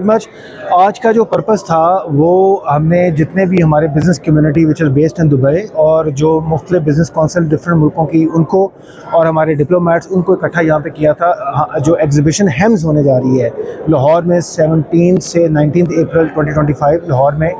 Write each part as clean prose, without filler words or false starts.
مچ. آج کا جو پرپس تھا وہ ہم نے جتنے بھی ہمارے business community which is based in Dubai اور جو مختلف بزنس کونسل ڈفرینٹ ملکوں کی ان کو اور ہمارے ڈپلومیٹس ان کو اکٹھا یہاں پہ کیا تھا. جو ایگزیبیشن ہیمز ہونے جا رہی ہے لاہور میں 17 سے 19 اپریل 2025 لاہور میں,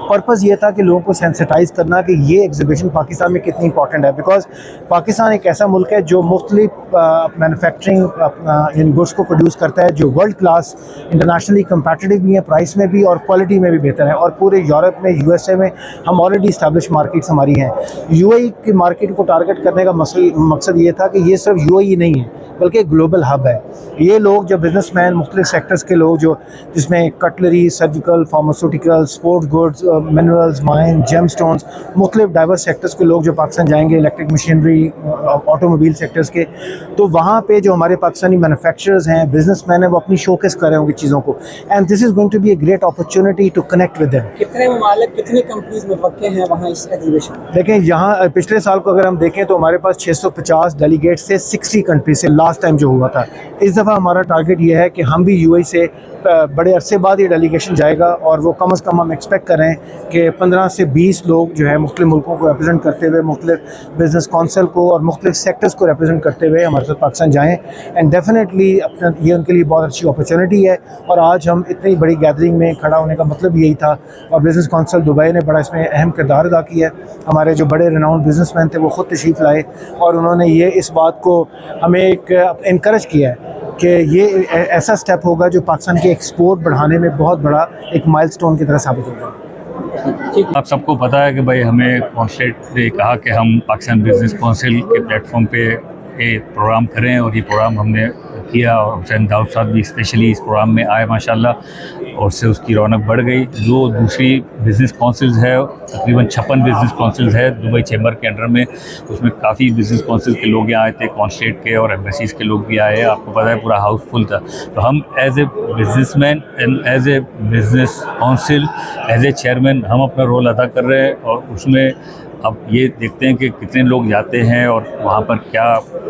پرپز یہ تھا کہ لوگوں کو سینسٹائز کرنا کہ یہ ایگزیبیشن پاکستان میں کتنی امپورٹنٹ ہے, بیکاز پاکستان ایک ایسا ملک ہے جو مختلف مینوفیکچرنگ ان گڈس کو پروڈیوس کرتا ہے جو ورلڈ کلاس انٹرنیشنلی کمپیٹیٹیو بھی ہیں, پرائس میں بھی اور کوالٹی میں بھی بہتر ہے. اور پورے یورپ میں یو ایس اے میں ہم آلریڈی اسٹیبلش مارکیٹس ہماری ہیں. یو اے ای کی مارکیٹ کو ٹارگٹ کرنے کا مقصد یہ تھا کہ یہ صرف یو اے ای نہیں ہے بلکہ گلوبل ہب ہے. یہ لوگ جو بزنس مین مختلف سیکٹرز کے لوگ جو جس میں cutlery, surgical, pharmaceutical, sports goods, minerals, mine, gemstones, مختلف ڈائیورس سیکٹرز کے لوگ جو پاکستان جائیں گے, electric machinery, automobile sectors کے, تو وہاں پہ جو ہمارے پاکستانی مینوفیکچررز ہیں, بزنس مین ہیں, وہ اپنی شوکیس کر رہے ہوں گے چیزوں کو. And this is going to be a great opportunity to connect with them. کتنے ممالک, کتنی کمپنیز متوقع ہیں وہاں اس ایگزیبیشن میں؟ دیکھیں یہاں پچھلے سال کو اگر ہم دیکھیں تو ہمارے پاس 650 ڈیلیگیٹس سے 60 کنٹریز سے لاسٹ ٹائم جو ہوا تھا. اس دفعہ ہمارا ٹارگیٹ یہ ہے کہ ہم بھی یو اے سے بڑے عرصے بعد یہ ڈیلیگیشن جائے گا, اور وہ کم از کم ہم ایکسپیکٹ کر رہے ہیں کہ 15 سے 20 لوگ جو ہے مختلف ملکوں کو ریپرزینٹ کرتے ہوئے, مختلف بزنس کونسل کو اور مختلف سیکٹرز کو ریپرزینٹ کرتے ہوئے ہمارے ساتھ پاکستان جائیں. اینڈ ڈیفینیٹلی یہ ان کے لیے بہت اچھی اپرچونیٹی ہے. اور آج ہم اتنی بڑی گیدرنگ میں کھڑا ہونے کا مطلب یہی تھا, اور بزنس کونسل دبئی نے بڑا اس میں اہم کردار ادا کیا ہے. ہمارے جو بڑے ریناؤنڈ بزنس مین تھے وہ خود تشریف لائے, اور انہوں نے یہ اس بات کو ہمیں ایک انکریج کیا ہے کہ یہ ایسا سٹیپ ہوگا جو پاکستان کے ایکسپورٹ بڑھانے میں بہت بڑا ایک مائل سٹون کی طرح ثابت ہوگا. آپ سب کو پتہ ہے کہ بھائی ہمیں کونسلیٹ نے کہا کہ ہم پاکستان بزنس کونسل کے پلیٹ فارم پہ یہ پروگرام کریں, اور یہ پروگرام ہم نے کیا, اور حسین داؤد صاحب بھی اسپیشلی اس پروگرام میں آئے ماشاءاللہ, اور اس سے اس کی رونق بڑھ گئی. جو دوسری بزنس کونسلز ہے, تقریباً 56 بزنس کونسلز ہے دبئی چیمبر کے انڈر میں, اس میں کافی بزنس کونسل کے لوگ یہاں آئے تھے, کونسلیٹ کے اور ایمبیسیز کے لوگ بھی آئے. آپ کو پتہ ہے پورا ہاؤس فل تھا. تو ہم as a business man and as a business council, as a chairman, ہم اپنا رول ادا کر رہے ہیں, اور اس میں اب یہ دیکھتے ہیں کہ کتنے لوگ جاتے ہیں اور وہاں پر کیا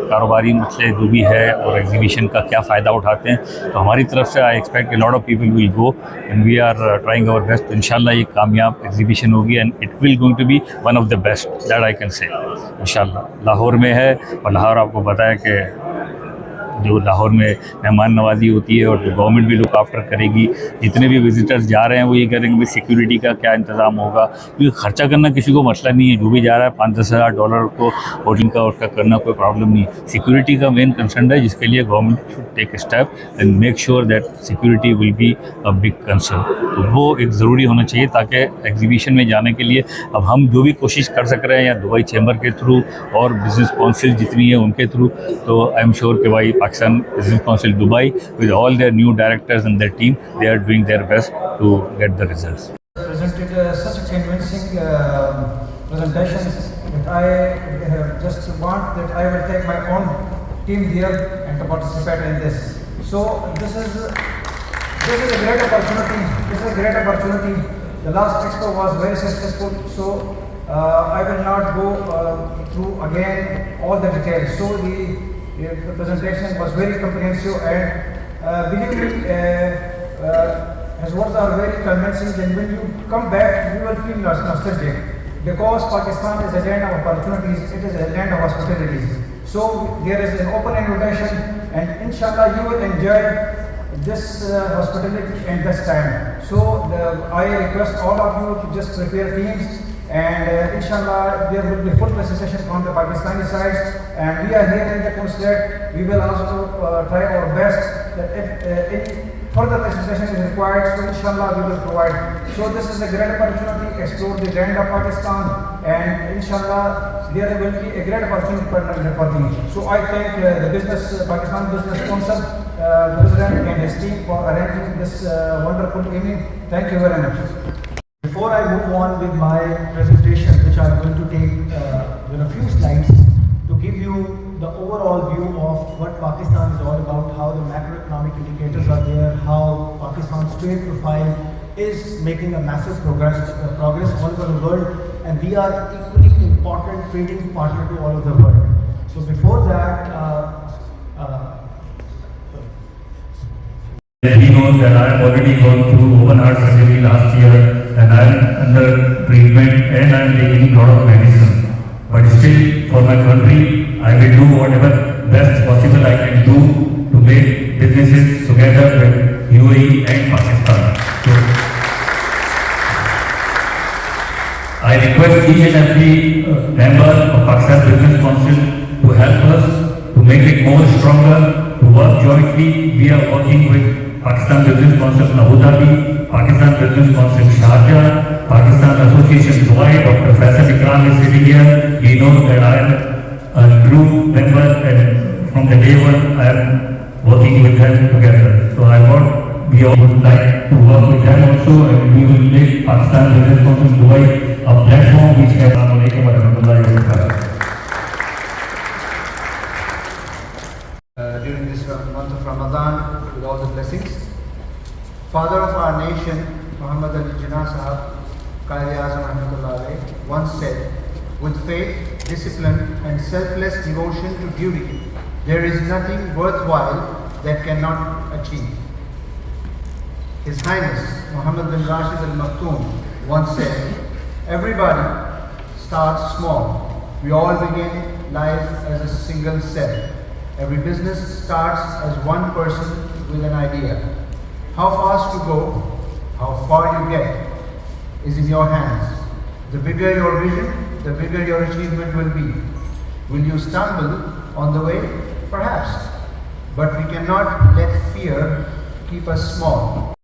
کاروباری مسئلے جو بھی ہے اور ایگزیبیشن کا کیا فائدہ اٹھاتے ہیں. تو ہماری طرف سے آئی ایکسپیکٹ کہ lot of people will go, and we are trying our best. انشاءاللہ یہ کامیاب ایگزیبیشن ہوگی, and it will going to be one of the best that I can say. انشاءاللہ لاہور میں ہے, اور لاہور آپ کو پتہ ہے کہ جو لاہور میں مہمان نوازی ہوتی ہے اور جو گورنمنٹ بھی لک آفٹر کرے گی. جتنے بھی وزٹرز جا رہے ہیں وہ یہ کریں گے سیکیورٹی کا کیا انتظام ہوگا, کیونکہ خرچہ کرنا کسی کو مسئلہ نہیں ہے, جو بھی جا رہا ہے $5-10 ہزار کو ہوٹل کا اس کا کرنا کوئی پرابلم نہیں. سیکیورٹی کا مین کنسرن ہے, جس کے لیے government should take step and make sure that security will be a big concern. تو وہ ایک ضروری ہونا چاہیے, تاکہ ایگزیبیشن میں جانے کے لیے اب ہم جو بھی کوشش کر سک رہے ہیں, یا دبئی چیمبر کے تھرو اور بزنس کونسل جتنی ہے ان کے تھرو, تو آئی ایم شیور کہ بھائی Pakistan Business Council Dubai, with all their new directors and their team, they are doing their best to get the results. Presented such a convincing presentation that I just want that I will take my own team there and to participate in this. So this is a great opportunity. This is a great opportunity. The last expo was very successful, so I will not go through again all the details. So the presentation was very comprehensive, and believe me, his words are very convincing. Then when you come back, you will feel nostalgic, because Pakistan is a land of opportunities. It is a land of hospitalities. So there is an open invitation, and inshallah you will enjoy this hospitality and this time. So I request all of you to just prepare teams, and inshallah there will be full presentation from the Pakistani side, and we are here in the consulate. We will also try our best that if any further presentation is required, so inshallah we will provide. So this is a great opportunity to explore the land of Pakistan, and inshallah there will be a great opportunity for me. So I thank the Pakistan Business Council President and his team for arranging this wonderful evening. Thank you very much. Before I move on with my presentation, which I'm going to take in a few slides to give you the overall view of what Pakistan is all about, how the macroeconomic indicators are there, how Pakistan's trade profile is making a massive progress all over the world, and we are equally important trading partner to all of the world. So before that, He knows that I have already gone through open heart surgery last year and I am under treatment and I am taking a lot of medicine. But still, for my country, I will do whatever best possible I can do to make businesses together with UAE and Pakistan. So, I request each and every member of Pakistan Business Council to help us to make it more stronger, to work jointly. We are working with Pakistan Business Council Abu Dhabi, Pakistan Business Council Sharjah, Pakistan Association Dubai. Dr. Faisal Ikram is sitting here. He knows that I am a true member and from the day one I am working with them together. So I thought we all would like to work with them also and we will make Pakistan Business Council Dubai a platform which has during this month of Ramadan with all the blessings. Father of our nation, Muhammad Ali Jinnah Sahab, Qaid-e-Azam Rahmatullah alayhi, once said, with faith, discipline and selfless devotion to duty, there is nothing worthwhile that cannot achieve. His Highness Muhammad bin Rashid Al Maktoum once said, everybody starts small. We all begin life as a single cell. Every business starts as one person with an idea. How fast you go, how far you get is in your hands. The bigger your vision, the bigger your achievement will be. Will you stumble on the way? Perhaps. But we cannot let fear keep us small.